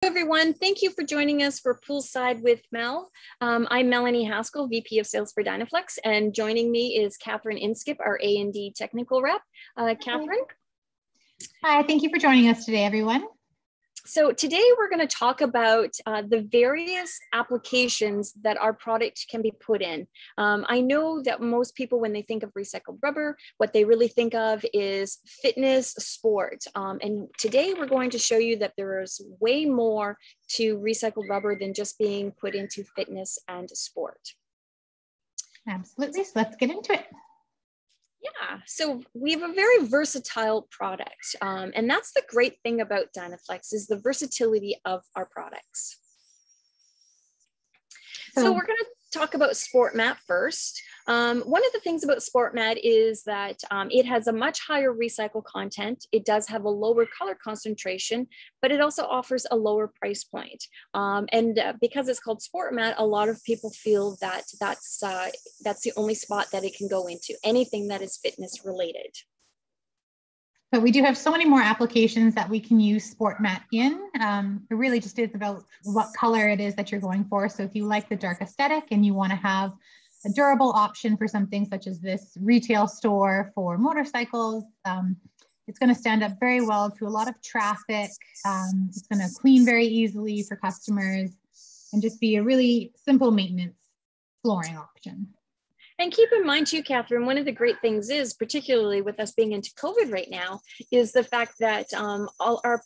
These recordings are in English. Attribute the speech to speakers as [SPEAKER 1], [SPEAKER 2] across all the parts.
[SPEAKER 1] Everyone, thank you for joining us for Poolside with Mel. I'm Melanie Haskell, VP of Sales for Dinoflex, and joining me is Catherine Inskip, our A&D technical rep. Catherine?
[SPEAKER 2] Hi, thank you for joining us today, everyone.
[SPEAKER 1] So today we're going to talk about the various applications that our product can be put in. I know that most people, when they think of recycled rubber, what they really think of is fitness, sport. And today we're going to show you that there is way more to recycled rubber than just being put into fitness and sport.
[SPEAKER 2] Absolutely, so let's get into it.
[SPEAKER 1] Yeah, so we have a very versatile product, and that's the great thing about Dinoflex is the versatility of our products. So we're going to talk about Sport Mat first. One of the things about Sport Mat is that it has a much higher recycled content. It does have a lower color concentration, but it also offers a lower price point. Because it's called Sport Mat, a lot of people feel that that's the only spot that it can go into, anything that is fitness related.
[SPEAKER 2] But we do have so many more applications that we can use Sport Mat in. It really just is about what color it is that you're going for. So if you like the dark aesthetic and you want to have a durable option for something such as this retail store for motorcycles, it's going to stand up very well to a lot of traffic. It's going to clean very easily for customers and just be a really simple maintenance flooring option.
[SPEAKER 1] And keep in mind too, Catherine, one of the great things is, particularly with us being into COVID right now, is the fact that all our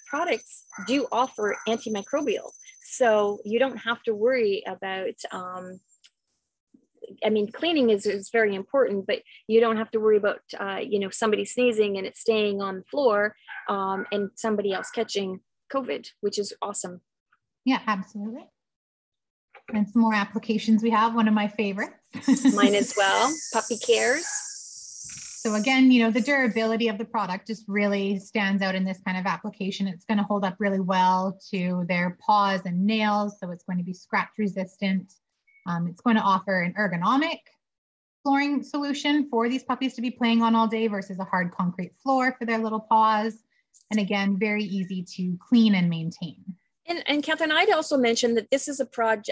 [SPEAKER 1] products do offer antimicrobial. So you don't have to worry about, I mean, cleaning is very important, but you don't have to worry about, somebody sneezing and it staying on the floor and somebody else catching COVID, which is awesome.
[SPEAKER 2] Yeah, absolutely. And some more applications we have, one of my favorites.
[SPEAKER 1] Mine as well, puppy cares.
[SPEAKER 2] So again, the durability of the product just really stands out in this kind of application. It's going to hold up really well to their paws and nails, so it's going to be scratch resistant. It's going to offer an ergonomic flooring solution for these puppies to be playing on all day versus a hard concrete floor for their little paws. And again, very easy to clean and maintain.
[SPEAKER 1] And Catherine, I'd also mention that this is a project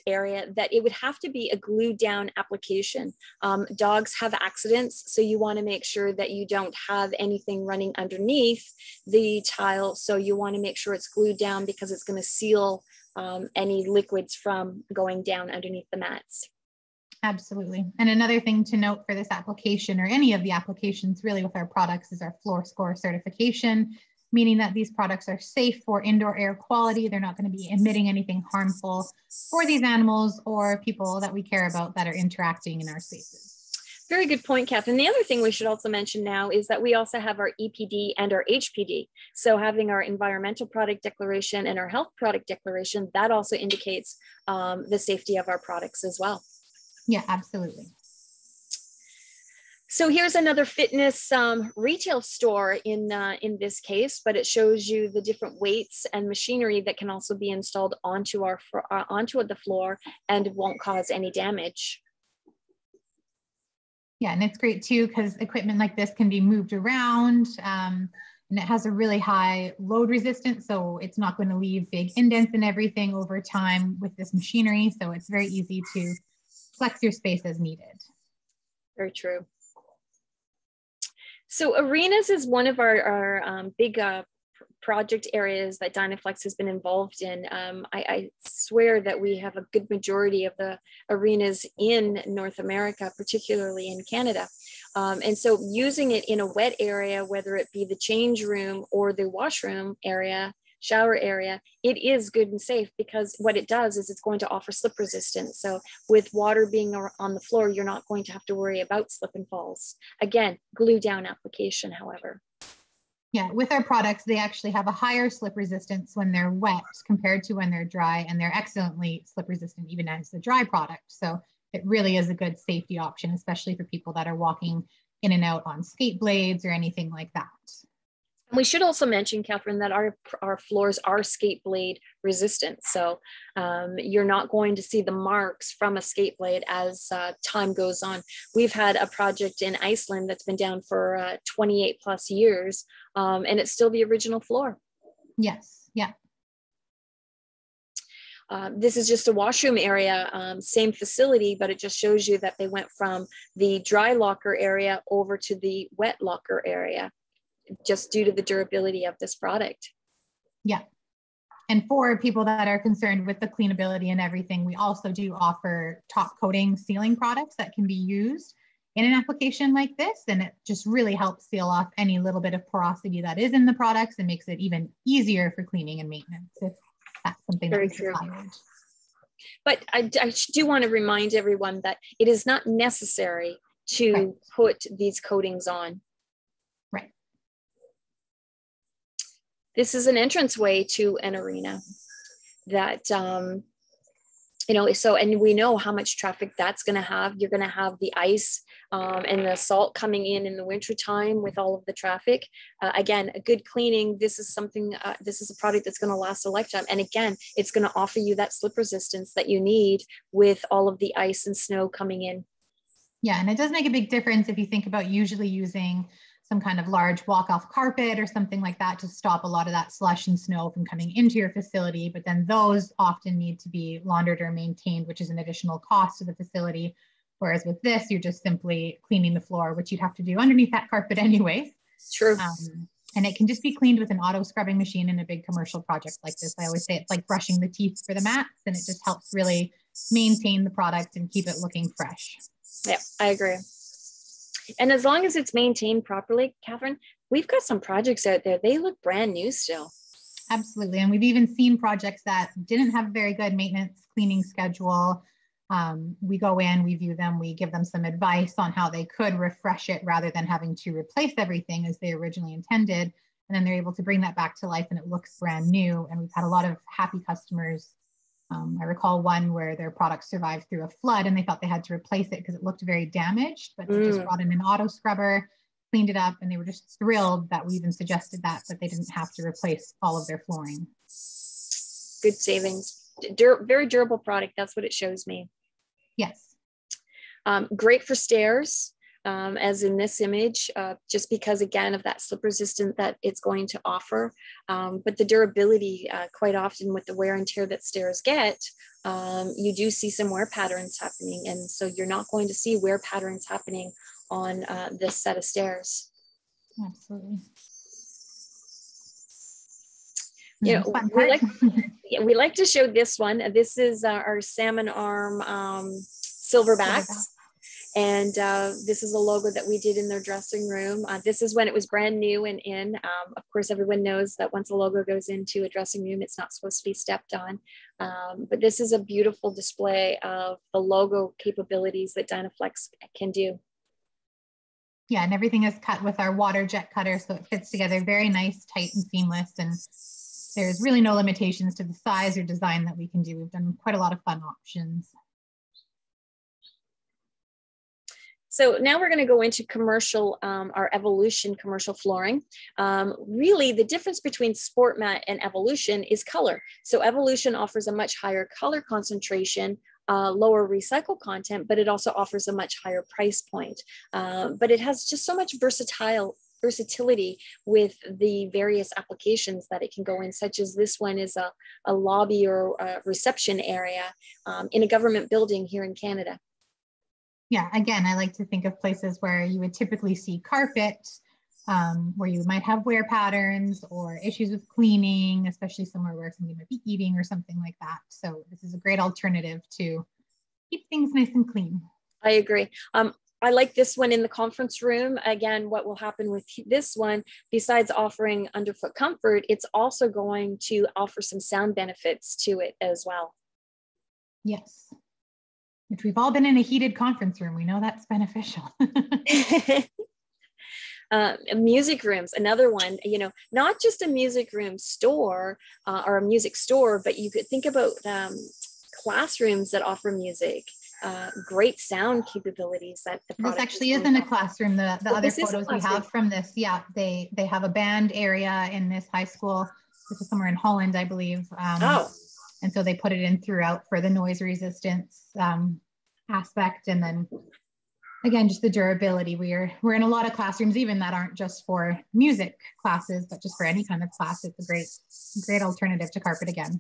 [SPEAKER 1] area that it would have to be a glued down application. Dogs have accidents, so you want to make sure that you don't have anything running underneath the tile. So you want to make sure it's glued down because it's going to seal any liquids from going down underneath the mats.
[SPEAKER 2] Absolutely. And another thing to note for this application, or any of the applications really with our products, is our Floor Score certification, meaning that these products are safe for indoor air quality. They're not going to be emitting anything harmful for these animals or people that we care about that are interacting in our spaces.
[SPEAKER 1] Very good point, Catherine. The other thing we should also mention now is that we also have our EPD and our HPD. So having our environmental product declaration and our health product declaration, that also indicates the safety of our products as well.
[SPEAKER 2] Yeah, absolutely.
[SPEAKER 1] So here's another fitness retail store in this case, but it shows you the different weights and machinery that can also be installed onto the floor and won't cause any damage.
[SPEAKER 2] Yeah, and it's great too because equipment like this can be moved around and it has a really high load resistance, so it's not going to leave big indents and everything over time with this machinery. So it's very easy to flex your space as needed.
[SPEAKER 1] Very true. So arenas is one of our big project areas that Dinoflex has been involved in. I swear that we have a good majority of the arenas in North America, particularly in Canada. And so using it in a wet area, whether it be the change room or the washroom area, shower area, it is good and safe because what it does is it's going to offer slip resistance. So with water being on the floor, you're not going to have to worry about slip and falls. Again, glue down application, however.
[SPEAKER 2] Yeah, with our products, they actually have a higher slip resistance when they're wet compared to when they're dry, and they're excellently slip resistant even as the dry product. So it really is a good safety option, especially for people that are walking in and out on skate blades or anything like that.
[SPEAKER 1] We should also mention, Catherine, that our floors are skate blade resistant. So you're not going to see the marks from a skate blade as time goes on. We've had a project in Iceland that's been down for 28 plus years, and it's still the original floor.
[SPEAKER 2] Yes. Yeah.
[SPEAKER 1] This is just a washroom area, same facility, but it just shows you that they went from the dry locker area over to the wet locker area, just due to the durability of this product.
[SPEAKER 2] Yeah. And for people that are concerned with the cleanability and everything, we also do offer top coating sealing products that can be used in an application like this. And it just really helps seal off any little bit of porosity that is in the products and makes it even easier for cleaning and maintenance, if that's something
[SPEAKER 1] Very
[SPEAKER 2] that's
[SPEAKER 1] true.
[SPEAKER 2] desired.
[SPEAKER 1] But I do want to remind everyone that it is not necessary to
[SPEAKER 2] Right.
[SPEAKER 1] put these coatings on.
[SPEAKER 2] Right.
[SPEAKER 1] This is an entranceway to an arena that, so, and we know how much traffic that's going to have. You're going to have the ice and the salt coming in the wintertime with all of the traffic. Again, a good cleaning. This is something, this is a product that's going to last a lifetime. And again, it's going to offer you that slip resistance that you need with all of the ice and snow coming in.
[SPEAKER 2] Yeah, and it does make a big difference if you think about usually using some kind of large walk-off carpet or something like that to stop a lot of that slush and snow from coming into your facility. But then those often need to be laundered or maintained, which is an additional cost to the facility. Whereas with this, you're just simply cleaning the floor, which you'd have to do underneath that carpet anyways.
[SPEAKER 1] True.
[SPEAKER 2] And it can just be cleaned with an auto scrubbing machine in a big commercial project like this. I always say it's like brushing the teeth for the mats, and it just helps really maintain the product and keep it looking fresh.
[SPEAKER 1] Yeah, I agree. And as long as it's maintained properly, Catherine, we've got some projects out there. They look brand new still.
[SPEAKER 2] Absolutely. And we've even seen projects that didn't have a very good maintenance cleaning schedule. We go in, we view them, we give them some advice on how they could refresh it rather than having to replace everything as they originally intended. And then they're able to bring that back to life and it looks brand new. And we've had a lot of happy customers. I recall one where their product survived through a flood and they thought they had to replace it because it looked very damaged, but they just brought in an auto scrubber, cleaned it up, and they were just thrilled that we even suggested that they didn't have to replace all of their flooring.
[SPEAKER 1] Good savings. Very durable product. That's what it shows me.
[SPEAKER 2] Yes.
[SPEAKER 1] Great for stairs, as in this image, just because, again, of that slip resistance that it's going to offer. But the durability, quite often with the wear and tear that stairs get, you do see some wear patterns happening. And so you're not going to see wear patterns happening on this set of stairs.
[SPEAKER 2] Absolutely.
[SPEAKER 1] You know, we like to show this one. This is our salmon arm silverbacks. And this is a logo that we did in their dressing room. This is when it was brand new and in. Of course, everyone knows that once a logo goes into a dressing room, it's not supposed to be stepped on. But this is a beautiful display of the logo capabilities that Dinoflex can do.
[SPEAKER 2] Yeah, and everything is cut with our water jet cutter, so it fits together very nice, tight, and seamless. And there's really no limitations to the size or design that we can do. We've done quite a lot of fun options.
[SPEAKER 1] So now we're going to go into commercial, our Evolution commercial flooring. Really, the difference between Sport Mat and Evolution is color. So Evolution offers a much higher color concentration, lower recycle content, but it also offers a much higher price point. But it has just so much versatility with the various applications that it can go in, such as this one is a lobby or a reception area in a government building here in Canada.
[SPEAKER 2] Yeah, again, I like to think of places where you would typically see carpet, where you might have wear patterns or issues with cleaning, especially somewhere where somebody might be eating or something like that. So this is a great alternative to keep things nice and clean.
[SPEAKER 1] I agree. I like this one in the conference room. Again, what will happen with this one, besides offering underfoot comfort, it's also going to offer some sound benefits to it as well.
[SPEAKER 2] Yes. Which we've all been in a heated conference room. We know that's beneficial.
[SPEAKER 1] Music rooms, another one, you know, not just a music room store or a music store, but you could think about classrooms that offer music, great sound capabilities that the product.
[SPEAKER 2] This actually isn't a classroom. The other photos we have from this, yeah, they have a band area in this high school. This is somewhere in Holland, I believe. And so they put it in throughout for the noise resistance aspect. And then again, just the durability. We're in a lot of classrooms, even that aren't just for music classes, but just for any kind of class. It's a great alternative to carpet again.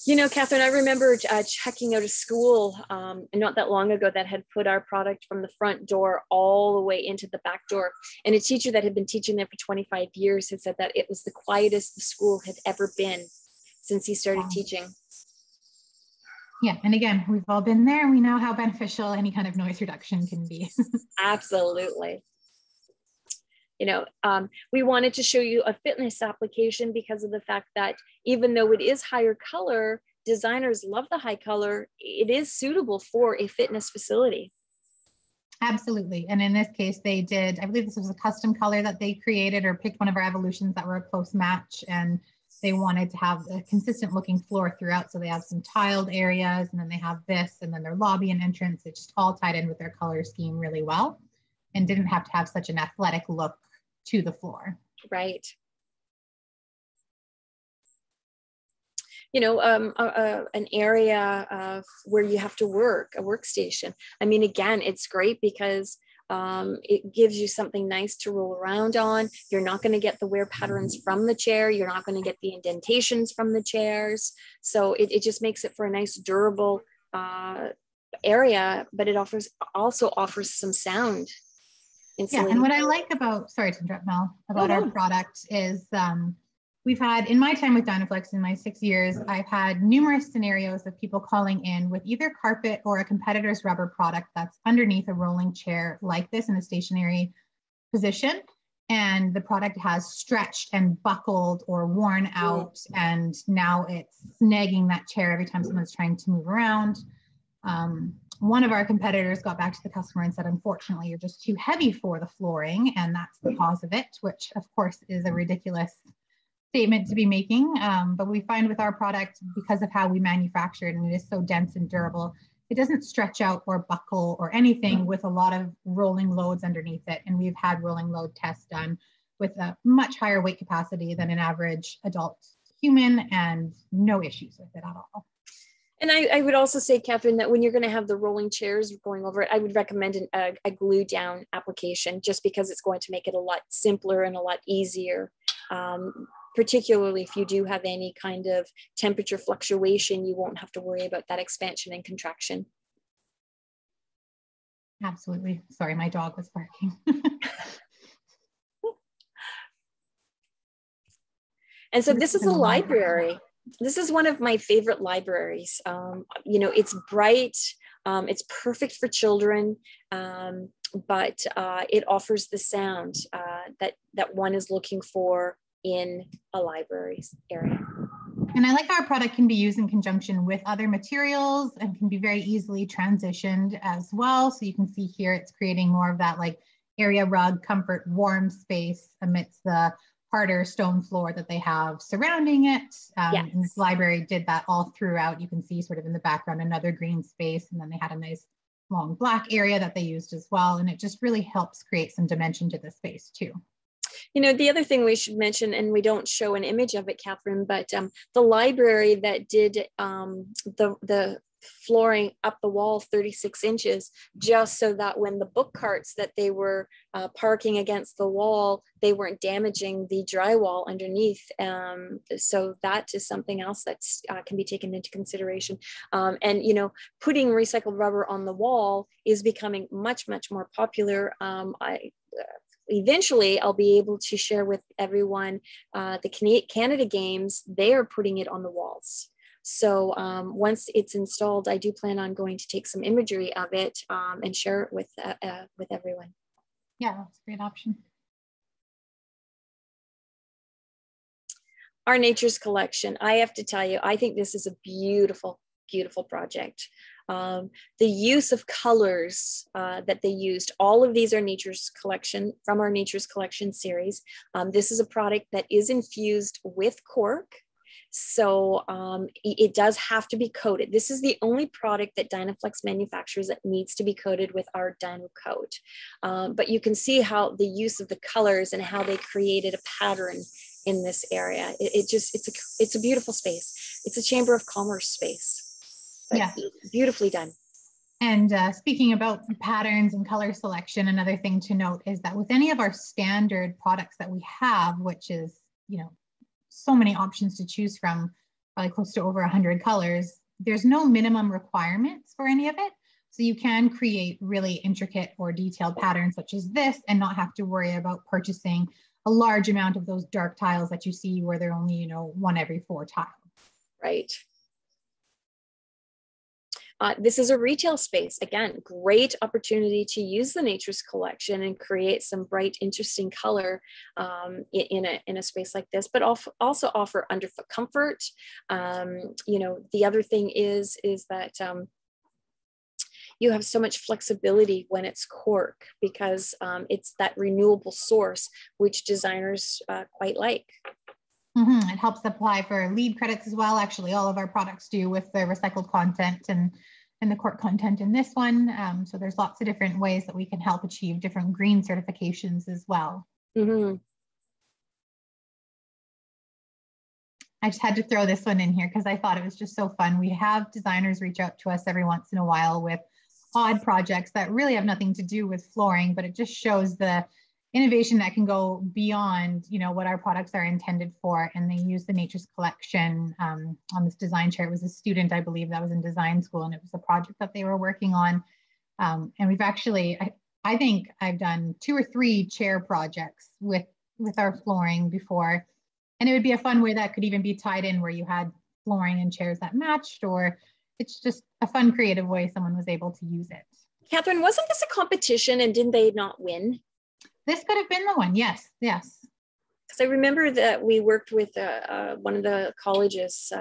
[SPEAKER 1] You know, Catherine, I remember checking out a school not that long ago that had put our product from the front door all the way into the back door. And a teacher that had been teaching there for 25 years had said that it was the quietest the school had ever been since he started teaching.
[SPEAKER 2] Yeah, and again, we've all been there. We know how beneficial any kind of noise reduction can be.
[SPEAKER 1] Absolutely. You know, we wanted to show you a fitness application because of the fact that even though it is higher color, designers love the high color, it is suitable for a fitness facility.
[SPEAKER 2] Absolutely. And in this case, they did, I believe this was a custom color that they created or picked one of our evolutions that were a close match. And they wanted to have a consistent looking floor throughout. So they have some tiled areas, and then they have this, and then their lobby and entrance. It just all tied in with their color scheme really well and didn't have to have such an athletic look to the floor.
[SPEAKER 1] Right. You know, an area where you have to work, a workstation. I mean, again, it's great because it gives you something nice to roll around on. You're not going to get the wear patterns from the chair. You're not going to get the indentations from the chairs. So it just makes it for a nice, durable area, but it also offers some sound.
[SPEAKER 2] Yeah, and what I like about, sorry to interrupt, Mel, about our product is we've had, in my time with Dinoflex, in my 6 years, I've had numerous scenarios of people calling in with either carpet or a competitor's rubber product that's underneath a rolling chair like this in a stationary position. And the product has stretched and buckled or worn out, and now it's snagging that chair every time someone's trying to move around. One of our competitors got back to the customer and said, unfortunately, you're just too heavy for the flooring, and that's the cause of it, which of course is a ridiculous statement to be making. But we find with our product, because of how we manufacture it, and it is so dense and durable, it doesn't stretch out or buckle or anything with a lot of rolling loads underneath it. And we've had rolling load tests done with a much higher weight capacity than an average adult human, and no issues with it at all.
[SPEAKER 1] And I would also say, Catherine, that when you're going to have the rolling chairs going over it, I would recommend a glue down application, just because it's going to make it a lot simpler and a lot easier. Particularly if you do have any kind of temperature fluctuation, you won't have to worry about that expansion and contraction.
[SPEAKER 2] Absolutely. Sorry, my dog was barking.
[SPEAKER 1] And so this is a library. This is one of my favorite libraries. You know, it's bright, it's perfect for children, but it offers the sound that one is looking for in a library's area.
[SPEAKER 2] And I like how our product can be used in conjunction with other materials and can be very easily transitioned as well. So you can see here, it's creating more of that like area rug, comfort, warm space amidst the harder stone floor that they have surrounding it. Yes. And this library did that all throughout. You can see sort of in the background, another green space. And then they had a nice long black area that they used as well. And it just really helps create some dimension to the space too.
[SPEAKER 1] You know, the other thing we should mention, and we don't show an image of it, Catherine, but the library that did the flooring up the wall 36 inches, just so that when the book carts that they were parking against the wall, they weren't damaging the drywall underneath. So that is something else that can be taken into consideration. And, you know, putting recycled rubber on the wall is becoming much, much more popular. Eventually, I'll be able to share with everyone the Canada Games. They are putting it on the walls. So once it's installed, I do plan on going to take some imagery of it and share it with everyone.
[SPEAKER 2] Yeah, that's a great option.
[SPEAKER 1] Our Nature's Collection. I have to tell you, I think this is a beautiful, beautiful project. The use of colors that they used, all of these are Nature's Collection, from our Nature's Collection series. This is a product that is infused with cork. So it does have to be coated. This is the only product that Dinoflex manufactures that needs to be coated with our Dino Coat. But you can see how the use of the colors and how they created a pattern in this area. It's a beautiful space. It's a Chamber of Commerce space. Yeah, beautifully done.
[SPEAKER 2] And speaking about patterns and color selection, another thing to note is that with any of our standard products that we have, which is, you know, so many options to choose from, probably close to over 100 colors, there's no minimum requirements for any of it. So you can create really intricate or detailed patterns such as this and not have to worry about purchasing a large amount of those dark tiles that you see where they're only, you know, 1 every 4 tiles.
[SPEAKER 1] Right. This is a retail space. Again, great opportunity to use the Nature's Collection and create some bright, interesting color in a space like this, but also offer underfoot comfort. You know, the other thing is that you have so much flexibility when it's cork because it's that renewable source, which designers quite like.
[SPEAKER 2] It helps apply for LEED credits as well. Actually, all of our products do with the recycled content and the cork content in this one. So there's lots of different ways that we can help achieve different green certifications as well. I just had to throw this one in here because I thought it was just so fun. We have designers reach out to us every once in a while with odd projects that really have nothing to do with flooring, but it just shows the innovation that can go beyond, you know, what our products are intended for. And they use the Nature's Collection on this design chair. It was a student, I believe, that was in design school, and it was a project that they were working on. And we've actually, I think I've done 2 or 3 chair projects with our flooring before. And it would be a fun way that could even be tied in where you had flooring and chairs that matched, or it's just a fun, creative way someone was able to use it.
[SPEAKER 1] Catherine, wasn't this a competition and didn't they not win?
[SPEAKER 2] This could have been the one. Yes, yes.
[SPEAKER 1] Because I remember that we worked with one of the colleges,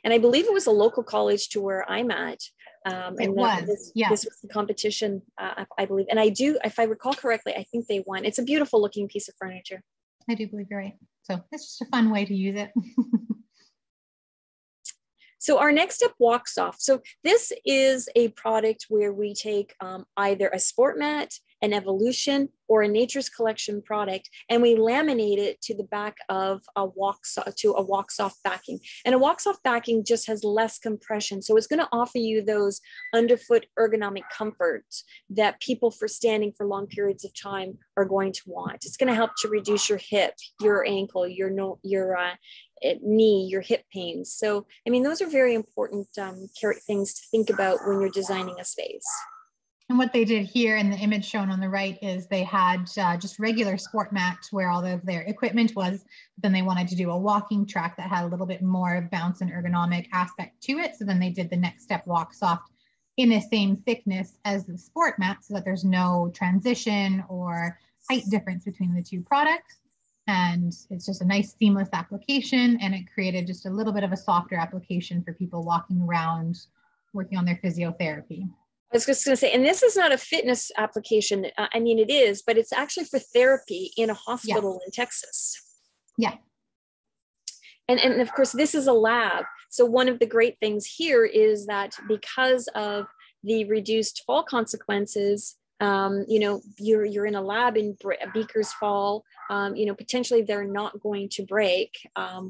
[SPEAKER 1] and I believe it was a local college to where I'm at.
[SPEAKER 2] It was, yeah.
[SPEAKER 1] This was the competition, I believe. And I do, if I recall correctly, I think they won. It's a beautiful looking piece of furniture.
[SPEAKER 2] I do believe you're right. So it's just a fun way to use it.
[SPEAKER 1] So our next step, Walk Soft. So this is a product where we take either a sport mat, an Evolution, or a Nature's Collection product, and we laminate it to the back of a Walk Soft backing. And a Walk Soft backing just has less compression, so it's going to offer you those underfoot ergonomic comforts that people for standing for long periods of time are going to want. It's going to help to reduce your hip, your ankle, your knee, your hip pains. So, I mean, those are very important things to think about when you're designing a space.
[SPEAKER 2] And what they did here in the image shown on the right is they had just regular sport mats where all of their equipment was, but then they wanted to do a walking track that had a little bit more bounce and ergonomic aspect to it. So then they did the next step, Walk Soft, in the same thickness as the sport mat so that there's no transition or height difference between the 2 products. And it's just a nice seamless application, and it created just a little bit of a softer application for people walking around, working on their physiotherapy.
[SPEAKER 1] I was just going to say, and this is not a fitness application. I mean, it is, but it's actually for therapy in a hospital in Texas.
[SPEAKER 2] Yeah.
[SPEAKER 1] And of course, this is a lab. So one of the great things here is that because of the reduced fall consequences, you know, you're in a lab and beakers fall, you know, potentially they're not going to break,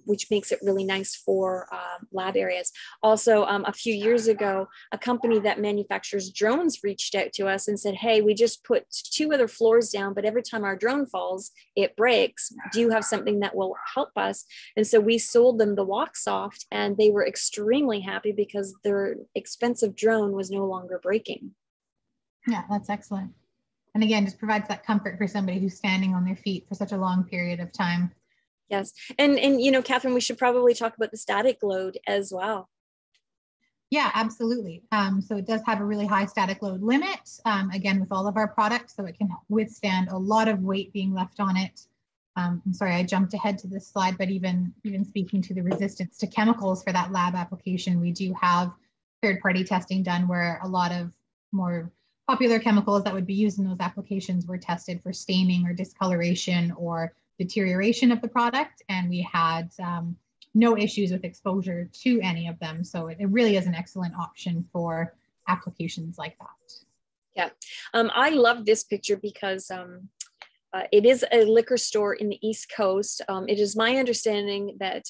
[SPEAKER 1] which makes it really nice for lab areas. Also, a few years ago, a company that manufactures drones reached out to us and said, hey, we just put 2 other floors down, but every time our drone falls, it breaks. Do you have something that will help us? And so we sold them the Walk Soft, and they were extremely happy because their expensive drone was no longer breaking.
[SPEAKER 2] Yeah, that's excellent. And again, just provides that comfort for somebody who's standing on their feet for such a long period of time.
[SPEAKER 1] Yes. And you know, Catherine, we should probably talk about the static load as well.
[SPEAKER 2] Yeah, absolutely. So it does have a really high static load limit, again, with all of our products, so it can withstand a lot of weight being left on it. I'm sorry, I jumped ahead to this slide, but even speaking to the resistance to chemicals for that lab application, we do have third-party testing done where a lot of more popular chemicals that would be used in those applications were tested for staining or discoloration or deterioration of the product. And we had no issues with exposure to any of them. So it really is an excellent option for applications like that.
[SPEAKER 1] Yeah, I love this picture because It is a liquor store in the East Coast. It is my understanding that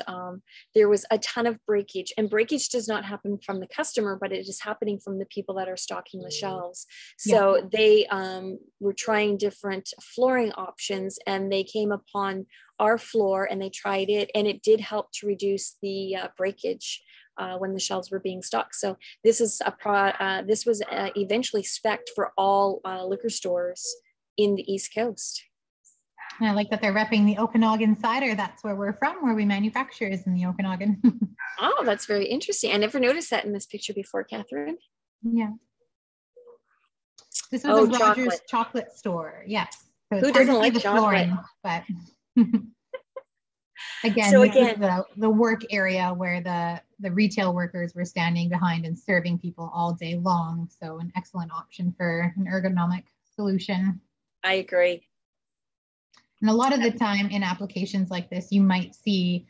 [SPEAKER 1] there was a ton of breakage, and breakage does not happen from the customer, but it is happening from the people that are stocking the shelves. So yeah, they were trying different flooring options, and they came upon our floor and they tried it, and it did help to reduce the breakage when the shelves were being stocked. So this is this was eventually spec'd for all liquor stores in the East Coast.
[SPEAKER 2] And I like that they're repping the Okanagan cider. That's where we're from, where we manufacture is in the Okanagan.
[SPEAKER 1] Oh, that's very interesting. I never noticed that in this picture before, Catherine.
[SPEAKER 2] Yeah. This was a Rogers chocolate store. Yes. So it's
[SPEAKER 1] Who
[SPEAKER 2] hard
[SPEAKER 1] doesn't
[SPEAKER 2] to see
[SPEAKER 1] like
[SPEAKER 2] the
[SPEAKER 1] chocolate?
[SPEAKER 2] flooring, but again,
[SPEAKER 1] so
[SPEAKER 2] this is the work area where the retail workers were standing behind and serving people all day long. So an excellent option for an ergonomic solution.
[SPEAKER 1] I agree.
[SPEAKER 2] And a lot of the time in applications like this, you might see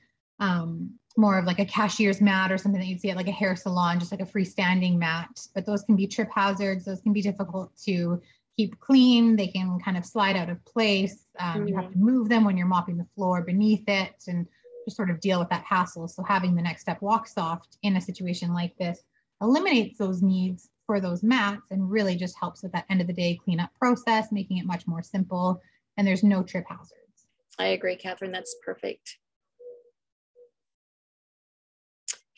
[SPEAKER 2] more of like a cashier's mat or something that you'd see at like a hair salon, just like a freestanding mat. But those can be trip hazards. Those can be difficult to keep clean. They can kind of slide out of place. You have to move them when you're mopping the floor beneath it and just sort of deal with that hassle. So having the Next Step Walk Soft in a situation like this eliminates those needs for those mats and really just helps with that end of the day cleanup process, making it much more simple. And there's no trip hazards.
[SPEAKER 1] I agree, Catherine. That's perfect.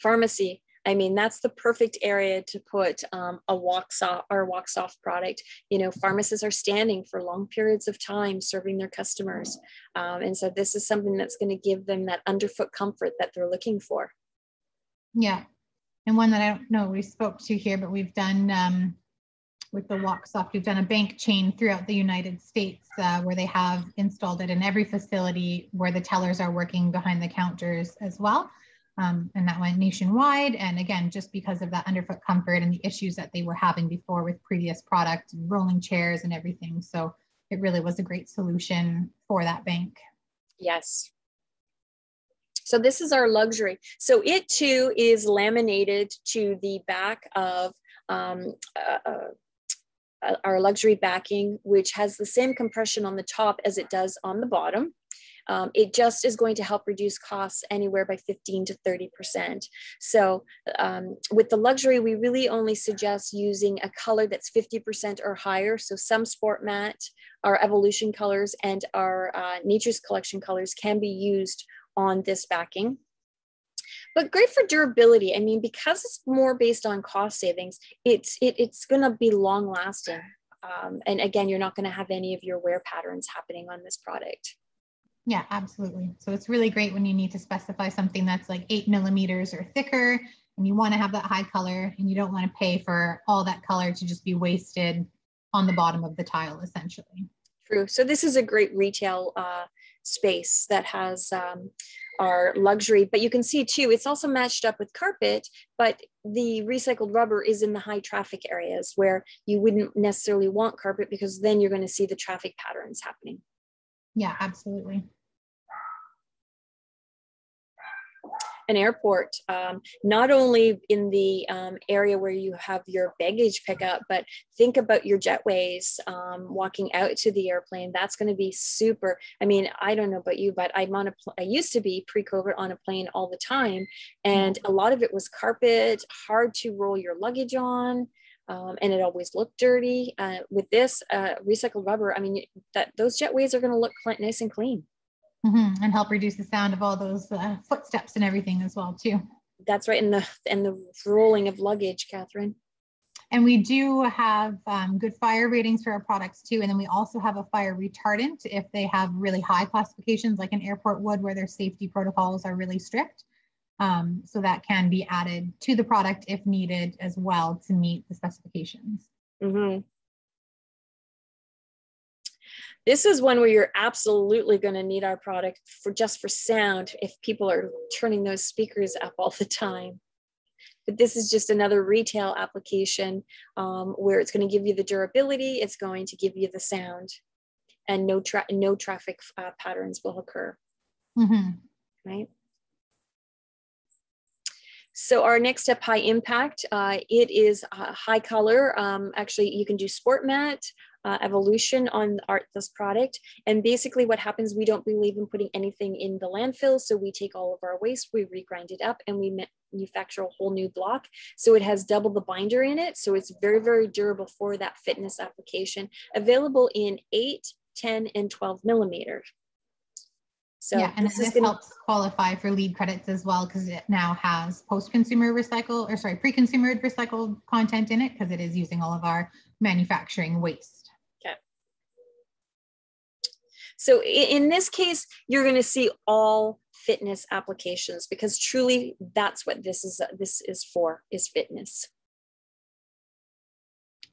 [SPEAKER 1] Pharmacy. I mean, that's the perfect area to put a walk soft product. You know, pharmacists are standing for long periods of time serving their customers. And so this is something that's going to give them that underfoot comfort that they're looking for.
[SPEAKER 2] Yeah. And one that I don't know we spoke to here, but we've done with the Walk Soft, we've done a bank chain throughout the United States where they have installed it in every facility where the tellers are working behind the counters as well. And that went nationwide. And again, just because of that underfoot comfort and the issues that they were having before with previous product, rolling chairs and everything. So it really was a great solution for that bank.
[SPEAKER 1] Yes. So this is our luxury. So it too is laminated to the back of our luxury backing, which has the same compression on the top as it does on the bottom. It just is going to help reduce costs anywhere by 15 to 30%. So with the luxury, we really only suggest using a color that's 50% or higher. So some Sport Matte, our Evolution colors, and our Nature's Collection colors can be used on this backing. But great for durability. I mean, because it's more based on cost savings, it's going to be long lasting. And again, you're not going to have any of your wear patterns happening on this product.
[SPEAKER 2] Yeah, absolutely. So it's really great when you need to specify something that's like 8 millimeters or thicker, and you want to have that high color, and you don't want to pay for all that color to just be wasted on the bottom of the tile, essentially.
[SPEAKER 1] True. So this is a great retail space that has our luxury, but you can see too, it's also matched up with carpet, but the recycled rubber is in the high traffic areas where you wouldn't necessarily want carpet, because then you're going to see the traffic patterns happening.
[SPEAKER 2] Yeah, absolutely.
[SPEAKER 1] An airport, not only in the area where you have your baggage pickup, but think about your jetways walking out to the airplane. That's going to be super. I mean, I don't know about you, but I used to be pre-COVID on a plane all the time, and a lot of it was carpet, hard to roll your luggage on. And it always looked dirty. With this recycled rubber, I mean, those jetways are going to look nice and clean.
[SPEAKER 2] Mm-hmm. And help reduce the sound of all those footsteps and everything as well too.
[SPEAKER 1] That's right, and the rolling of luggage, Catherine.
[SPEAKER 2] And we do have good fire ratings for our products too. And then we also have a fire retardant if they have really high classifications, like an airport would, where their safety protocols are really strict. So that can be added to the product if needed as well to meet the specifications.
[SPEAKER 1] Mm-hmm. This is one where you're absolutely going to need our product for sound if people are turning those speakers up all the time. But this is just another retail application where it's going to give you the durability, it's going to give you the sound, and no traffic patterns will occur. Mm-hmm. Right? So our Next Step High Impact, it is high color. Actually, you can do Sport Matte, evolution on this product. And basically what happens, we don't believe in putting anything in the landfill. So we take all of our waste, we regrind it up, and we manufacture a whole new block. So it has double the binder in it. So it's very, very durable for that fitness application, available in 8, 10, and 12 millimeters. So
[SPEAKER 2] yeah, and this helps qualify for LEED credits as well, because it now has pre-consumer recycled content in it, because it is using all of our manufacturing waste.
[SPEAKER 1] Okay. So in this case, you're going to see all fitness applications, because truly that's what this is for, is fitness.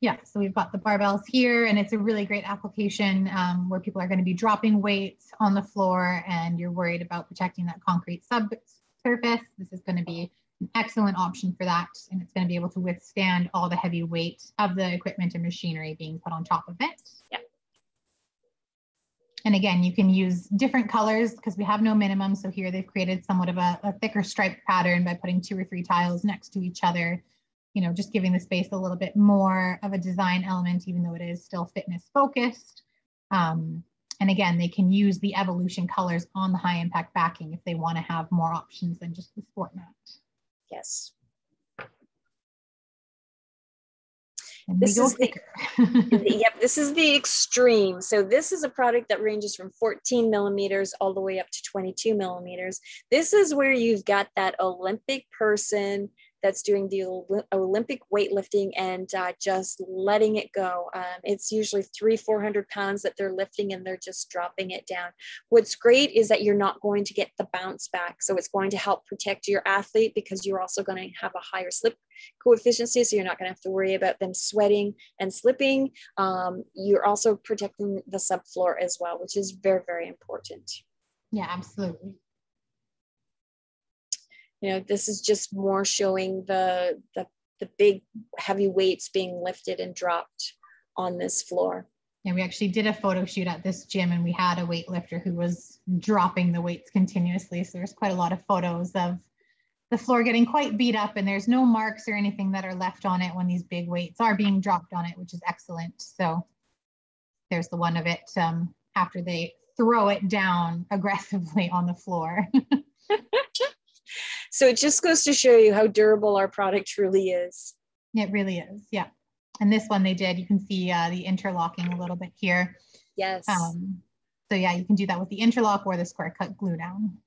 [SPEAKER 2] Yeah, so we've got the barbells here, and it's a really great application where people are going to be dropping weights on the floor and you're worried about protecting that concrete subsurface. This is going to be an excellent option for that, and it's going to be able to withstand all the heavy weight of the equipment and machinery being put on top of it.
[SPEAKER 1] Yeah.
[SPEAKER 2] And again, you can use different colors because we have no minimum. So here they've created somewhat of a thicker stripe pattern by putting 2 or 3 tiles next to each other, you know, just giving the space a little bit more of a design element, even though it is still fitness focused. And again, they can use the Evolution colors on the high impact backing if they want to have more options than just the sport mat.
[SPEAKER 1] Yes.
[SPEAKER 2] And
[SPEAKER 1] this is yep, this is the extreme. So this is a product that ranges from 14 millimeters all the way up to 22 millimeters. This is where you've got that Olympic person that's doing the Olympic weightlifting and just letting it go. It's usually 300-400 pounds that they're lifting, and they're just dropping it down. What's great is that you're not going to get the bounce back. So it's going to help protect your athlete, because you're also going to have a higher slip coefficient. So you're not going to have to worry about them sweating and slipping. You're also protecting the subfloor as well, which is very, very important.
[SPEAKER 2] Yeah, absolutely.
[SPEAKER 1] You know, this is just more showing the big heavy weights being lifted and dropped on this floor.
[SPEAKER 2] Yeah, we actually did a photo shoot at this gym, and we had a weightlifter who was dropping the weights continuously. So there's quite a lot of photos of the floor getting quite beat up, and there's no marks or anything that are left on it when these big weights are being dropped on it, which is excellent. So there's the one of it after they throw it down aggressively on the floor.
[SPEAKER 1] So it just goes to show you how durable our product truly is.
[SPEAKER 2] It really is, yeah. And this one they did, you can see the interlocking a little bit here.
[SPEAKER 1] Yes.
[SPEAKER 2] So yeah, you can do that with the interlock or the square cut glue down.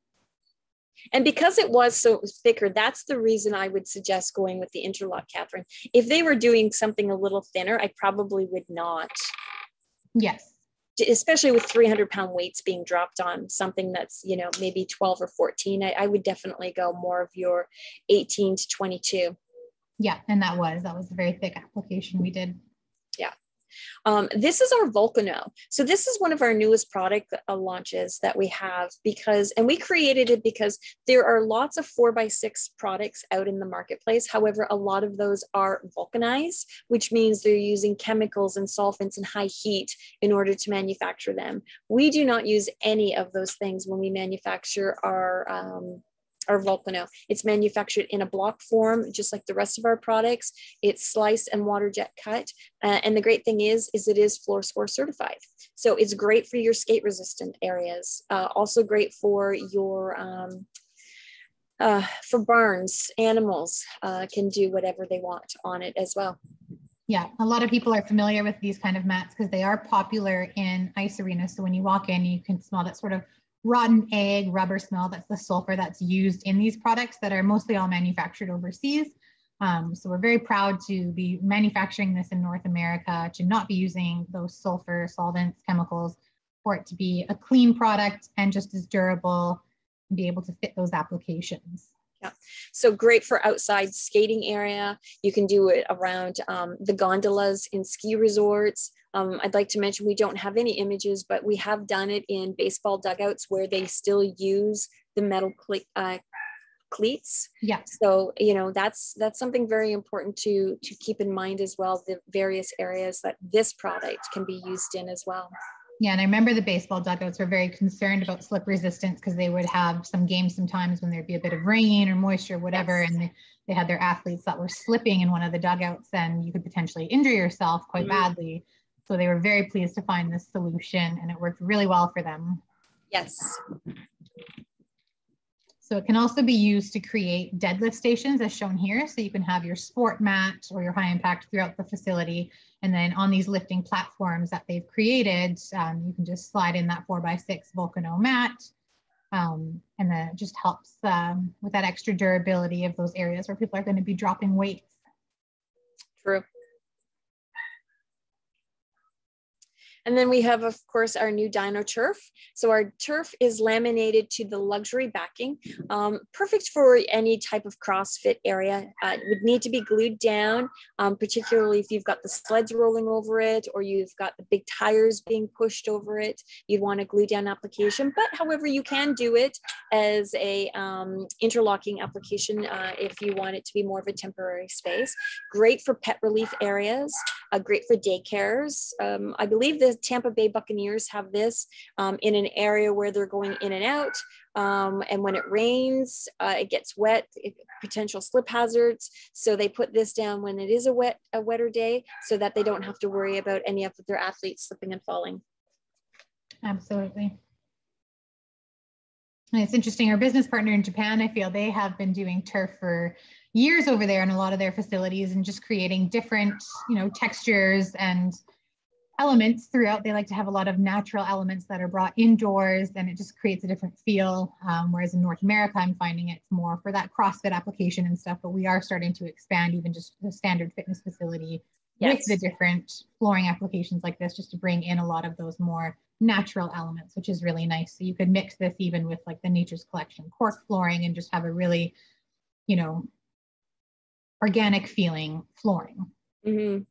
[SPEAKER 1] And because it was so thicker, that's the reason I would suggest going with the interlock, Catherine. If they were doing something a little thinner, I probably would not.
[SPEAKER 2] Yes.
[SPEAKER 1] Especially with 300-pound weights being dropped on something that's, you know, maybe 12 or 14, I would definitely go more of your 18 to 22.
[SPEAKER 2] Yeah, and that was a very thick application we did.
[SPEAKER 1] Yeah. This is our Volcano. So this is one of our newest product launches that we have, and we created it because there are lots of 4x6 products out in the marketplace. However, a lot of those are vulcanized, which means they're using chemicals and solvents and high heat in order to manufacture them. We do not use any of those things when we manufacture our Volcano. It's manufactured in a block form, just like the rest of our products. It's sliced and water jet cut. And the great thing is it is floor score certified. So it's great for your skate resistant areas. Also great for your, for barns. Animals can do whatever they want on it as well.
[SPEAKER 2] Yeah, a lot of people are familiar with these kind of mats because they are popular in ice arenas. So when you walk in, you can smell that sort of rotten egg rubber smell. That's the sulfur that's used in these products that are mostly all manufactured overseas. So we're very proud to be manufacturing this in North America, to not be using those sulfur solvents, chemicals, for it to be a clean product and just as durable and be able to fit those applications.
[SPEAKER 1] Yeah, so great for outside skating area. You can do it around the gondolas in ski resorts. I'd like to mention we don't have any images, but we have done it in baseball dugouts where they still use the metal cleats.
[SPEAKER 2] Yeah.
[SPEAKER 1] So, you know, that's something very important to keep in mind as well, the various areas that this product can be used in as well.
[SPEAKER 2] Yeah, and I remember the baseball dugouts were very concerned about slip resistance because they would have some games sometimes when there'd be a bit of rain or moisture, whatever, yes. And they had their athletes that were slipping in one of the dugouts, and you could potentially injure yourself quite badly. So they were very pleased to find this solution, and it worked really well for them.
[SPEAKER 1] Yes.
[SPEAKER 2] So it can also be used to create deadlift stations as shown here. So you can have your sport mat or your high impact throughout the facility. And then on these lifting platforms that they've created, you can just slide in that 4x6 Volcano mat. And then it just helps with that extra durability of those areas where people are going to be dropping weights.
[SPEAKER 1] True. And then we have, of course, our new Dino Turf. So our turf is laminated to the luxury backing, perfect for any type of CrossFit area. It would need to be glued down, particularly if you've got the sleds rolling over it, or you've got the big tires being pushed over it. You'd want a glue down application, but however, you can do it as a interlocking application if you want it to be more of a temporary space. Great for pet relief areas, great for daycares. I believe the Tampa Bay Buccaneers have this in an area where they're going in and out. And when it rains, it gets wet, potential slip hazards. So they put this down when it is a wetter day so that they don't have to worry about any of their athletes slipping and falling.
[SPEAKER 2] Absolutely. And it's interesting, our business partner in Japan, I feel they have been doing turf for years over there in a lot of their facilities and just creating different, textures and elements throughout. They like to have a lot of natural elements that are brought indoors, and it just creates a different feel. Whereas in North America, I'm finding it's more for that CrossFit application and stuff, but we are starting to expand even just the standard fitness facility with the different flooring applications like this, just to bring in a lot of those more natural elements, which is really nice. So you could mix this even with like the Nature's Collection cork flooring and just have a really, organic feeling flooring.
[SPEAKER 1] Mm-hmm.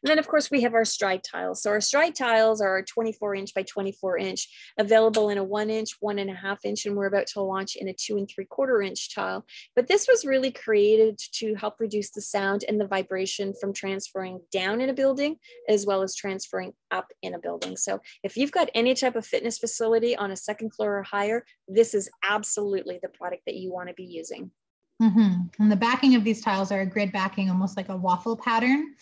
[SPEAKER 1] And then, of course, we have our stride tiles. So our stride tiles are 24 inch by 24 inch, available in a 1 inch, 1.5 inch, and we're about to launch in a 2 3/4 inch tile. But this was really created to help reduce the sound and the vibration from transferring down in a building, as well as transferring up in a building. So if you've got any type of fitness facility on a second floor or higher, this is absolutely the product that you want to be using.
[SPEAKER 2] Mm-hmm. And the backing of these tiles are a grid backing, almost like a waffle pattern.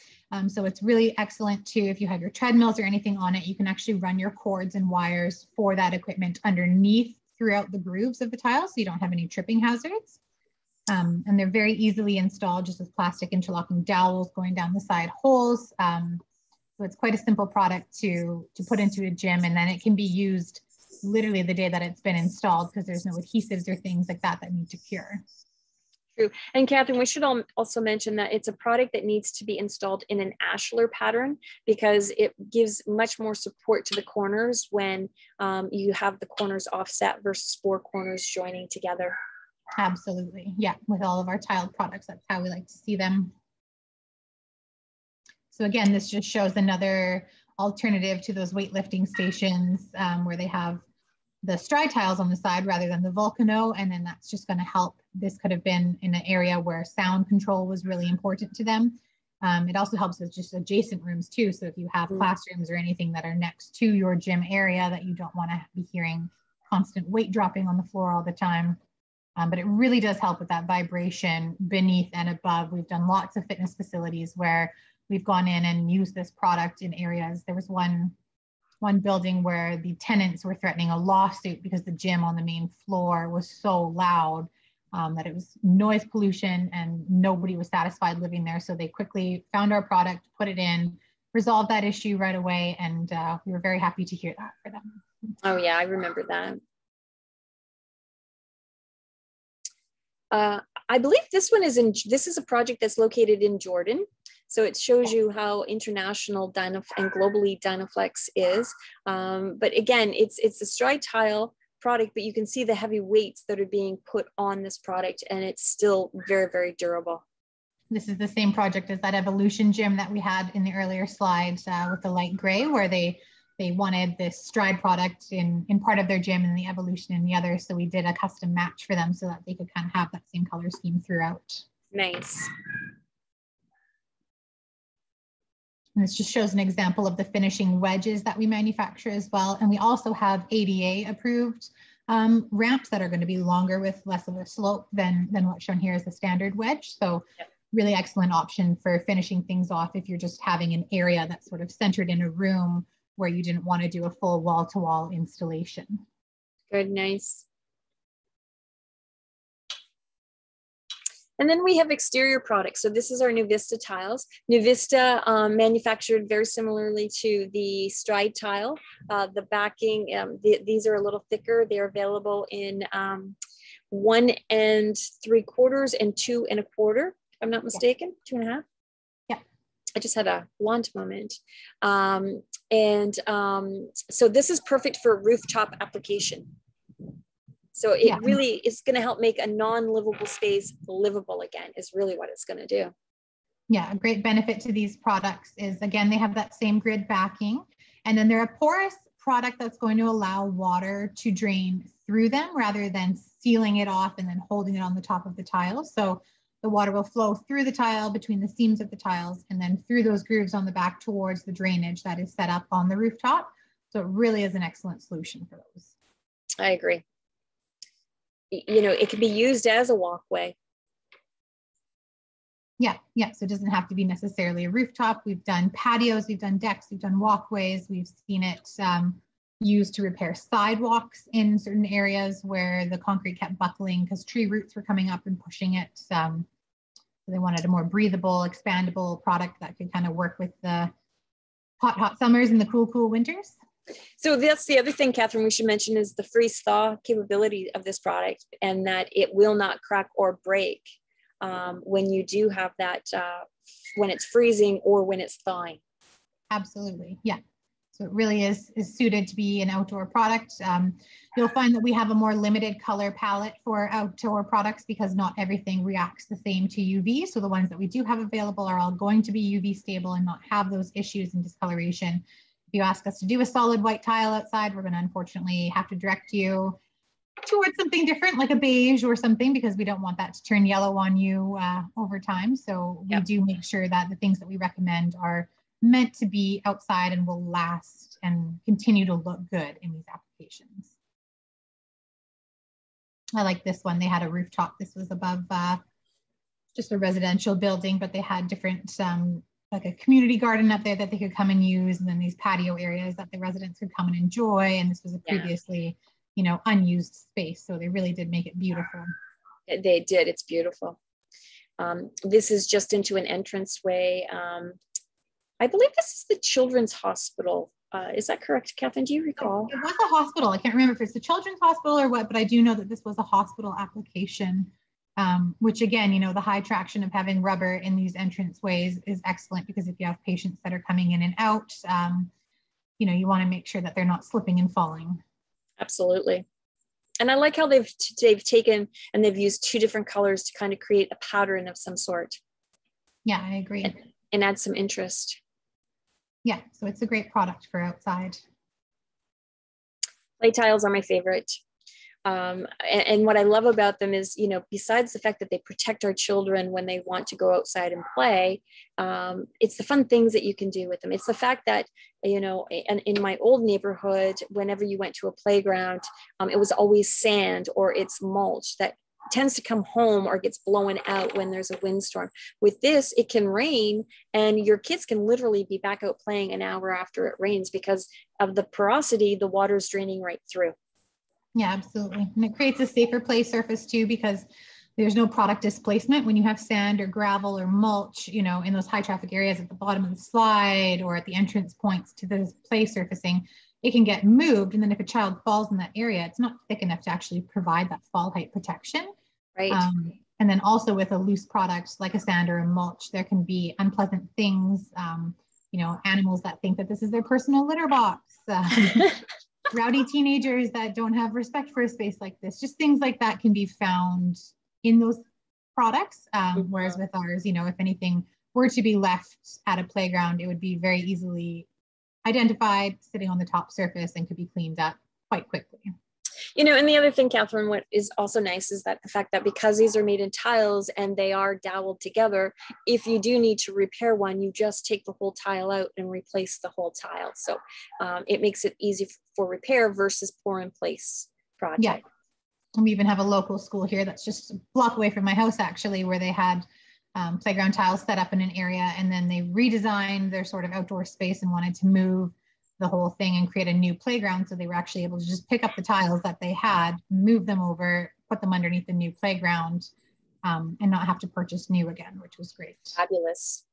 [SPEAKER 2] So it's really excellent too. If you have your treadmills or anything on it, you can actually run your cords and wires for that equipment underneath throughout the grooves of the tile, so you don't have any tripping hazards. And they're very easily installed just with plastic interlocking dowels going down the side holes. So it's quite a simple product to put into a gym, and then it can be used literally the day that it's been installed because there's no adhesives or things like that need to cure.
[SPEAKER 1] True. And Catherine, we should also mention that it's a product that needs to be installed in an ashlar pattern because it gives much more support to the corners when you have the corners offset versus 4 corners joining together.
[SPEAKER 2] Absolutely. Yeah, with all of our tiled products, that's how we like to see them. So again, this just shows another alternative to those weightlifting stations where they have the stride tiles on the side rather than the Volcano, and then that's just going to help. This could have been in an area where sound control was really important to them. It also helps with just adjacent rooms too. So if you have classrooms or anything that are next to your gym area that you don't want to be hearing constant weight dropping on the floor all the time. But it really does help with that vibration beneath and above. We've done lots of fitness facilities where we've gone in and used this product in areas. There was one building where the tenants were threatening a lawsuit because the gym on the main floor was so loud that it was noise pollution and nobody was satisfied living there. So they quickly found our product, put it in, resolved that issue right away. And we were very happy to hear that for them.
[SPEAKER 1] Oh yeah, I remember that. I believe this is a project that's located in Jordan. So it shows you how international and globally Dinoflex is. But again, it's a stride tile product, but you can see the heavy weights that are being put on this product, and it's still very, very durable.
[SPEAKER 2] This is the same project as that Evolution gym that we had in the earlier slides with the light gray, where they wanted this stride product in part of their gym and the Evolution in the other. So we did a custom match for them so that they could kind of have that same color scheme throughout.
[SPEAKER 1] Nice.
[SPEAKER 2] And this just shows an example of the finishing wedges that we manufacture as well. And we also have ADA approved ramps that are going to be longer with less of a slope than what's shown here as a standard wedge. So really excellent option for finishing things off if you're just having an area that's sort of centered in a room where you didn't want to do a full wall-to-wall installation.
[SPEAKER 1] Good, nice. And then we have exterior products. So this is our Nuvista tiles. Nuvista manufactured very similarly to the Stride tile. The backing, these are a little thicker. They're available in 1 3/4 and 2 1/4, if I'm not mistaken, 2 1/2.
[SPEAKER 2] Yeah.
[SPEAKER 1] I just had a blunt moment. So this is perfect for rooftop application. So it really is going to help make a non-livable space livable again, is really what it's going to do.
[SPEAKER 2] Yeah, a great benefit to these products is, again, they have that same grid backing, and then they're a porous product that's going to allow water to drain through them rather than sealing it off and then holding it on the top of the tile. So the water will flow through the tile, between the seams of the tiles, and then through those grooves on the back towards the drainage that is set up on the rooftop. So it really is an excellent solution for those.
[SPEAKER 1] I agree. You know, it can be used as a walkway.
[SPEAKER 2] Yeah. So it doesn't have to be necessarily a rooftop. We've done patios, we've done decks, we've done walkways. We've seen it used to repair sidewalks in certain areas where the concrete kept buckling because tree roots were coming up and pushing it. So they wanted a more breathable, expandable product that could kind of work with the hot summers and the cool winters.
[SPEAKER 1] So that's the other thing, Catherine, we should mention is the freeze thaw capability of this product, and that it will not crack or break when you do have that, when it's freezing or when it's thawing.
[SPEAKER 2] Absolutely. Yeah. So it really is suited to be an outdoor product. You'll find that we have a more limited color palette for outdoor products because not everything reacts the same to UV. So the ones that we do have available are all going to be UV stable and not have those issues in discoloration. If you ask us to do a solid white tile outside, we're going to unfortunately have to direct you towards something different, like a beige or something, because we don't want that to turn yellow on you over time. So we do make sure that the things that we recommend are meant to be outside and will last and continue to look good in these applications. I like this one. They had a rooftop. This was above just a residential building, but they had different like a community garden up there that they could come and use, and then these patio areas that the residents could come and enjoy. And this was a previously, you know, unused space. So they really did make it beautiful.
[SPEAKER 1] They did. It's beautiful. This is just into an entranceway. I believe this is the Children's Hospital. Is that correct, Catherine? Do you recall?
[SPEAKER 2] It was a hospital. I can't remember if it's the Children's Hospital or what, but I do know that this was a hospital application. Which again, you know, the high traction of having rubber in these entrance ways is excellent, because if you have patients that are coming in and out, you know, you want to make sure that they're not slipping and falling.
[SPEAKER 1] Absolutely. And I like how they've taken and they've used 2 different colors to kind of create a pattern of some sort. Yeah,
[SPEAKER 2] I agree.
[SPEAKER 1] And add some interest.
[SPEAKER 2] Yeah, so it's a great product for outside.
[SPEAKER 1] Play tiles are my favorite. And what I love about them is, you know, besides the fact that they protect our children when they want to go outside and play, it's the fun things that you can do with them. It's the fact that, you know, in my old neighborhood, whenever you went to a playground, it was always sand or it's mulch that tends to come home or gets blown out when there's a windstorm. With this, it can rain and your kids can literally be back out playing an hour after it rains because of the porosity, the water's draining right through.
[SPEAKER 2] Yeah, absolutely. And it creates a safer play surface too, because there's no product displacement when you have sand or gravel or mulch, you know, in those high traffic areas at the bottom of the slide or at the entrance points to the play surfacing. It can get moved. And then if a child falls in that area, it's not thick enough to actually provide that fall height protection.
[SPEAKER 1] Right.
[SPEAKER 2] And then also with a loose product like a sand or a mulch, there can be unpleasant things, you know, animals that think that this is their personal litter box. Rowdy teenagers that don't have respect for a space like this, just things like that can be found in those products. Whereas with ours, you know, if anything were to be left at a playground, it would be very easily identified, sitting on the top surface, and could be cleaned up quite quickly.
[SPEAKER 1] You know, and the other thing, Catherine, what is also nice is that the fact that because these are made in tiles and they are doweled together, if you do need to repair one, you just take the whole tile out and replace the whole tile. So it makes it easy for repair versus pour in place project.
[SPEAKER 2] Yeah. And we even have a local school here that's just a block away from my house, actually, where they had playground tiles set up in an area, and then they redesigned their sort of outdoor space and wanted to move the whole thing and create a new playground. So they were actually able to just pick up the tiles that they had, move them over, put them underneath the new playground, and not have to purchase new again, which was great.
[SPEAKER 1] Fabulous.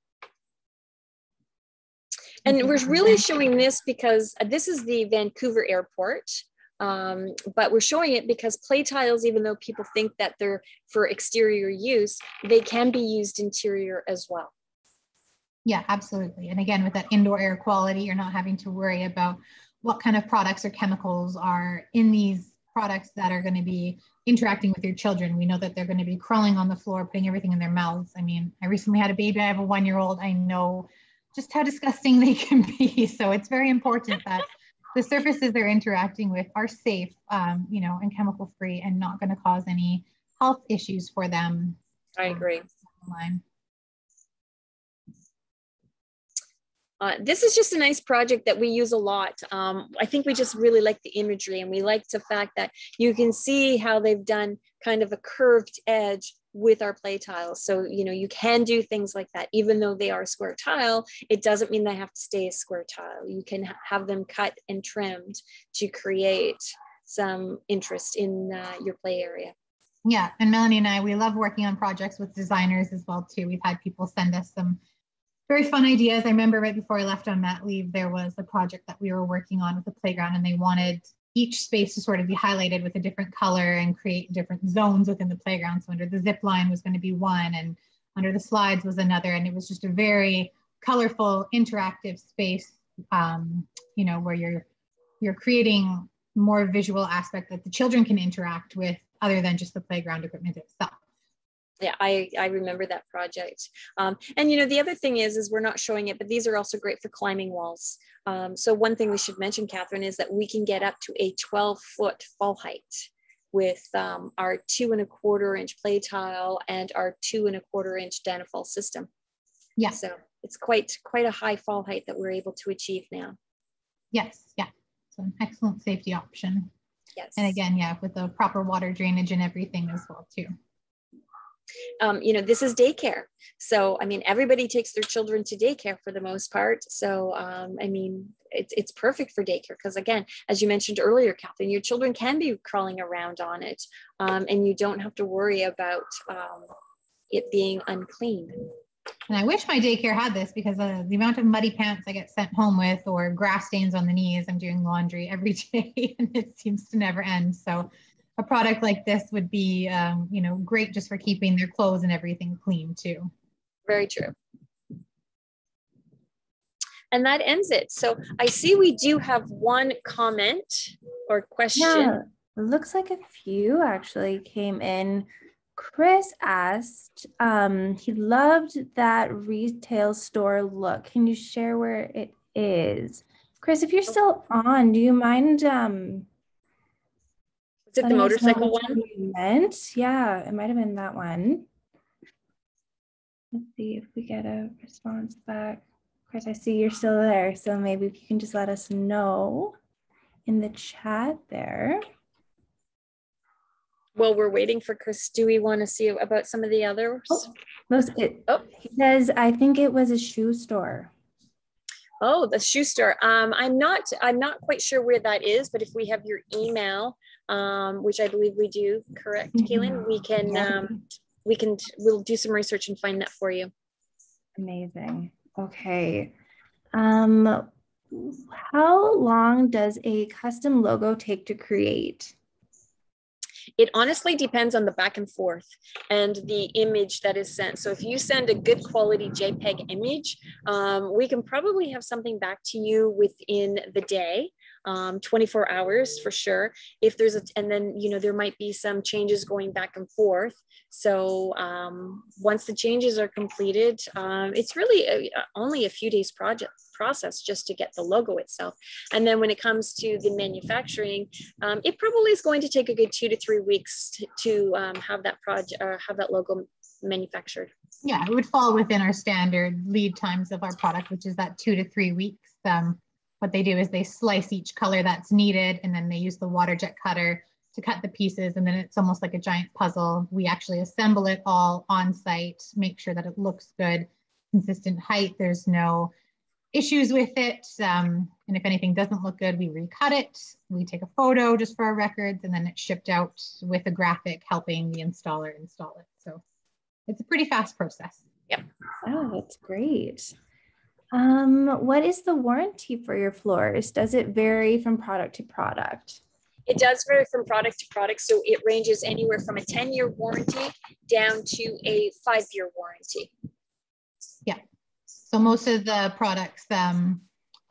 [SPEAKER 1] And we're really showing this because this is the Vancouver airport. But we're showing it because play tiles, even though people think that they're for exterior use, they can be used interior as well.
[SPEAKER 2] Yeah, absolutely. And again, with that indoor air quality, you're not having to worry about what kind of products or chemicals are in these products that are going to be interacting with your children. We know that they're going to be crawling on the floor, putting everything in their mouths. I mean, I recently had a baby. I have a 1-year-old. I know just how disgusting they can be. So it's very important that the surfaces they're interacting with are safe, you know, and chemical free, and not going to cause any health issues for them.
[SPEAKER 1] I agree. This is just a nice project that we use a lot. I think we just really like the imagery, and we like the fact that you can see how they've done kind of a curved edge with our play tiles. So, you know, you can do things like that. Even though they are a square tile, it doesn't mean they have to stay a square tile. You can have them cut and trimmed to create some interest in your play area.
[SPEAKER 2] Yeah, and Melanie and I, we love working on projects with designers as well too. We've had people send us some very fun ideas. I remember right before I left on mat leave, there was a project that we were working on with the playground, and they wanted each space to sort of be highlighted with a different color and create different zones within the playground. So under the zip line was going to be one, and under the slides was another. And it was just a very colorful, interactive space, you know, where you're creating more visual aspect that the children can interact with other than just the playground equipment itself.
[SPEAKER 1] Yeah, I remember that project. And, you know, the other thing is we're not showing it, but these are also great for climbing walls. So one thing we should mention, Catherine, is that we can get up to a 12-foot fall height with our 2¼ inch play tile and our 2¼ inch Dinoflex system. Yeah. So it's quite a high fall height that we're able to achieve now.
[SPEAKER 2] Yes. Yeah. So an excellent safety option.
[SPEAKER 1] Yes.
[SPEAKER 2] And again, yeah, with the proper water drainage and everything as well too.
[SPEAKER 1] You know, this is daycare. So, I mean, everybody takes their children to daycare for the most part. So, I mean, it's perfect for daycare because, again, as you mentioned earlier, Catherine, your children can be crawling around on it, and you don't have to worry about it being unclean.
[SPEAKER 2] And I wish my daycare had this, because the amount of muddy pants I get sent home with, or grass stains on the knees, I'm doing laundry every day and it seems to never end. So a product like this would be, you know, great just for keeping their clothes and everything clean too.
[SPEAKER 1] Very true. And that ends it. So I see we do have one comment or question.
[SPEAKER 3] Yeah, it looks like a few actually came in. Chris asked, he loved that retail store look. Can you share where it is? Chris, if you're still on, do you mind
[SPEAKER 1] is it the motorcycle one?
[SPEAKER 3] You meant? Yeah, it might have been that one. Let's see if we get a response back. Chris, I see you're still there, so maybe if you can just let us know in the chat there.
[SPEAKER 1] Well, we're waiting for Chris. Do we want to see about some of the others?
[SPEAKER 3] He says, I think it was a shoe store.
[SPEAKER 1] Oh, the shoe store. I'm not quite sure where that is, but if we have your email, which I believe we do, correct, Kaylin? We'll do some research and find that for you.
[SPEAKER 3] Amazing. Okay. How long does a custom logo take to create?
[SPEAKER 1] It honestly depends on the back and forth and the image that is sent. So if you send a good quality JPEG image, we can probably have something back to you within the day, 24 hours for sure. If there's and then, you know, there might be some changes going back and forth. So once the changes are completed, it's really only a few days process just to get the logo itself. And then when it comes to the manufacturing, it probably is going to take a good 2 to 3 weeks to have that project or have that logo manufactured.
[SPEAKER 2] Yeah, it would fall within our standard lead times of our product, which is that 2 to 3 weeks. What they do is they slice each color that's needed, and then they use the water jet cutter to cut the pieces, and then it's almost like a giant puzzle. We actually assemble it all on site, make sure that it looks good, consistent height, there's no issues with it. And if anything doesn't look good, we recut it. We take a photo just for our records, and then it's shipped out with a graphic helping the installer install it. So it's a pretty fast process.
[SPEAKER 1] Yep.
[SPEAKER 3] Oh, that's great. What is the warranty for your floors? Does it vary from product to product?
[SPEAKER 1] It does vary from product to product. So it ranges anywhere from a 10-year warranty down to a 5-year warranty.
[SPEAKER 2] Yeah. So most of the products that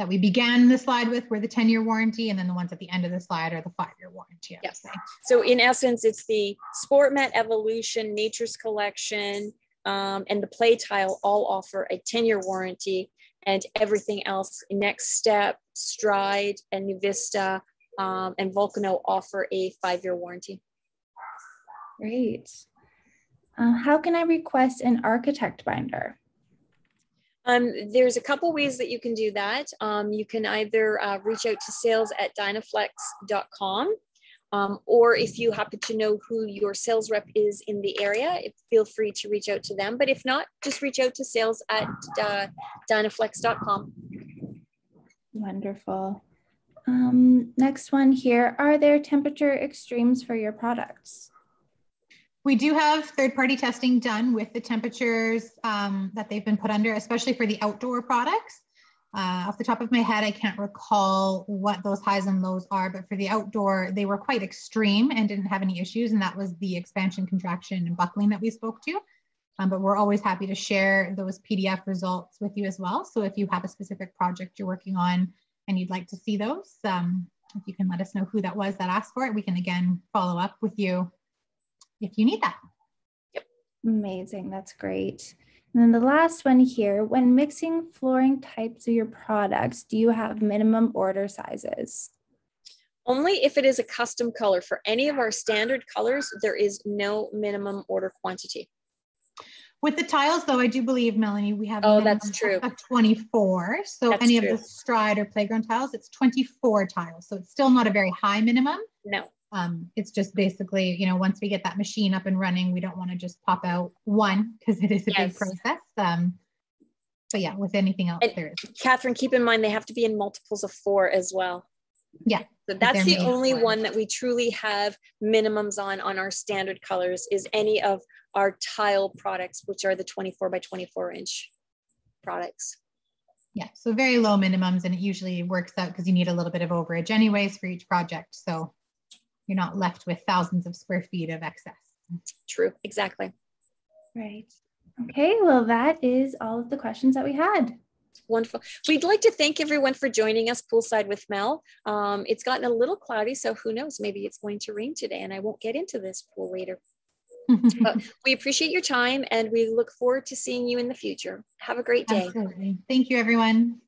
[SPEAKER 2] we began the slide with were the 10-year warranty, and then the ones at the end of the slide are the 5-year warranty.
[SPEAKER 1] Yes. So in essence, it's the SportMat Evolution, Nature's Collection, and the Play Tile all offer a 10-year warranty, and everything else, Next Step, Stride, and Nuvista, and Volcano offer a 5-year warranty.
[SPEAKER 3] Great. How can I request an architect binder?
[SPEAKER 1] There's a couple ways that you can do that. You can either reach out to sales@dinoflex.com, or if you happen to know who your sales rep is in the area, feel free to reach out to them. But if not, just reach out to sales@dinoflex.com.
[SPEAKER 3] Wonderful. Next one here, are there temperature extremes for your products?
[SPEAKER 2] We do have third-party testing done with the temperatures that they've been put under, especially for the outdoor products. Off the top of my head, I can't recall what those highs and lows are, but for the outdoor, they were quite extreme and didn't have any issues. And that was the expansion, contraction, and buckling that we spoke to. But we're always happy to share those PDF results with you as well. So if you have a specific project you're working on and you'd like to see those, if you can let us know who that was that asked for it, we can again follow up with you if you need that.
[SPEAKER 1] Yep.
[SPEAKER 3] Amazing, that's great. And then the last one here, when mixing flooring types of your products, do you have minimum order sizes?
[SPEAKER 1] Only if it is a custom color. For any of our standard colors, there is no minimum order quantity.
[SPEAKER 2] With the tiles, though, I do believe, Melanie, we have
[SPEAKER 1] that's true.
[SPEAKER 2] Of 24. So
[SPEAKER 1] That's
[SPEAKER 2] any
[SPEAKER 1] true.
[SPEAKER 2] of the stride or playground tiles, it's 24 tiles. So it's still not a very high minimum.
[SPEAKER 1] No.
[SPEAKER 2] It's just basically, you know, once we get that machine up and running, we don't want to just pop out one because it is a big process. But yeah, with anything else, there is.
[SPEAKER 1] Catherine, keep in mind, they have to be in multiples of 4 as well.
[SPEAKER 2] Yeah.
[SPEAKER 1] So that's the only one that we truly have minimums on our standard colors is any of our tile products, which are the 24 by 24 inch products.
[SPEAKER 2] Yeah, so very low minimums, and it usually works out because you need a little bit of overage anyways for each project. So you're not left with thousands of square feet of excess.
[SPEAKER 1] True, exactly.
[SPEAKER 3] Right. Okay, well, that is all of the questions that we had.
[SPEAKER 1] Wonderful. We'd like to thank everyone for joining us poolside with Mel. It's gotten a little cloudy, so who knows, maybe it's going to rain today and I won't get into this pool later. But we appreciate your time and we look forward to seeing you in the future. Have a great day.
[SPEAKER 2] Absolutely. Thank you, everyone.